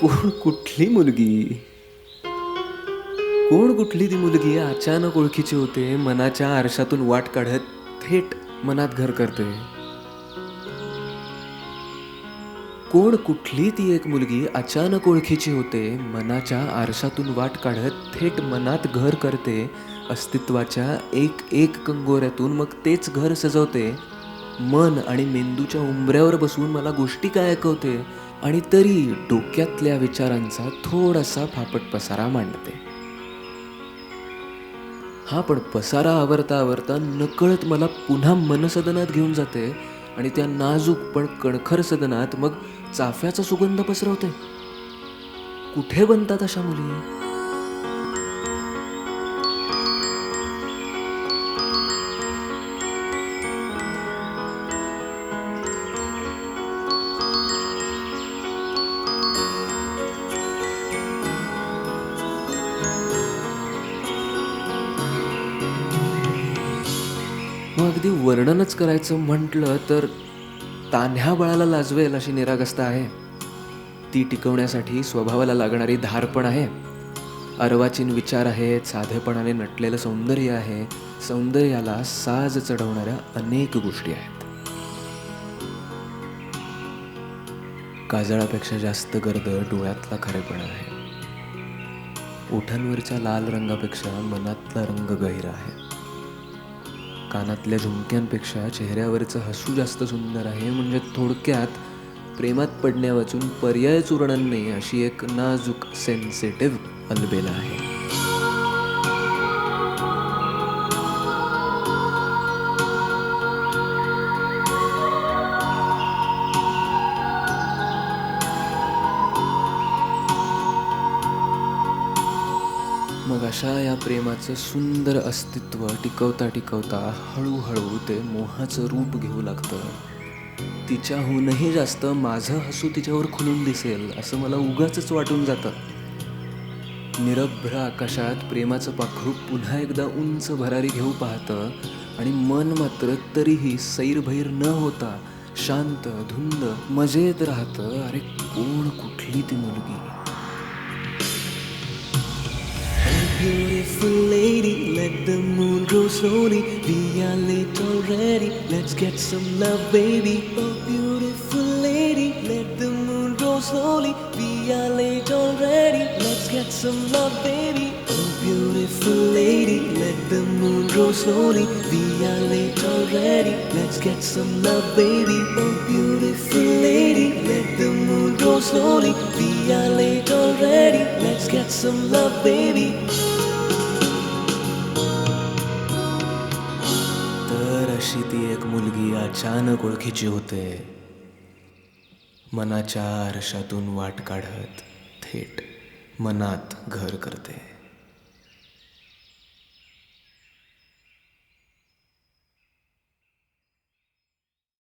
कोण कुठली मुलगी कोण कुठली ती मुलगी अचानक ओळखीची होते, मनाच्या आरशातून वाट काढत थेट मनात घर करते. कोण कुठली ती एक मुलगी अचानक ओळखीची होते, मनाच्या आरशातून वाट काढत थेट मनात घर करते. अस्तित्वाच्या एक एक कंगोऱ्यातून मग तेच घर सजवते. मन आणि मेंदूच्या उंबऱ्यावर बसून मला गोष्टी काय ऐकवते आणि तरी डोक्यातल्या विचारांचा थोडासा फापट पसारा मांडते. हा, पण पसारा आवरता आवरता नकळत मला पुन्हा मनसदनात घेऊन जाते आणि त्या नाजूक पण कणखर सदनात मग चाफ्याचा सुगंध पसरवते. कुठे बनतात अशा मुली? मग अगदी वर्णनच करायचं म्हटलं तर तान्ह्या बाळाला लाजवेल अशी निरागसता आहे. ती टिकवण्यासाठी स्वभावाला लागणारी धार पण आहे. अर्वाचीन विचार आहेत, साधेपणाने नटलेलं सौंदर्य आहे. सौंदर्याला साज चढवणाऱ्या अनेक गोष्टी आहेत. काजळापेक्षा जास्त गर्द डोळ्यातला खरेपणा आहे. ओठांवरच्या लाल रंगापेक्षा मनातला रंग गहिरा आहे. कानातल्या झुमक्यांपेक्षा चेहऱ्यावरचं हसू जास्त सुंदर आहे. म्हणजे थोडक्यात प्रेमात पडण्यावाचून पर्यायच उरणार नाही अशी एक नाजूक सेन्सिटिव्ह अलबेला आहे. मग अशा या प्रेमाचं सुंदर अस्तित्व टिकवता टिकवता हळूहळू ते मोहाचं रूप घेऊ लागतं. तिच्याहूनही जास्त माझं हसू तिच्यावर खुलून दिसेल असं मला उगाचच वाटून जातं. निरभ्र आकाशात प्रेमाचं पाखरू पुन्हा एकदा उंच भरारी घेऊ पाहतं आणि मन मात्र तरीही सैरभैर न होता शांत धुंद मजेत राहतं. अरे कोण कुठली ती मुलगी? Beautiful lady, let the moon grow slowly. We are late already, let's get some love, baby. Oh, beautiful lady, let the moon grow slowly. We are late already, let's get some love, baby. Oh, beautiful lady, let the moon grow slowly. We are late already, let's get some love, baby. Oh, beautiful lady, let the moon grow slowly. We are late already, let's get some love, baby. अशी ती एक मुलगी अचानक ओळखीची होते, मनाच्या आरशातून वाट काढत थेट मनात घर करते.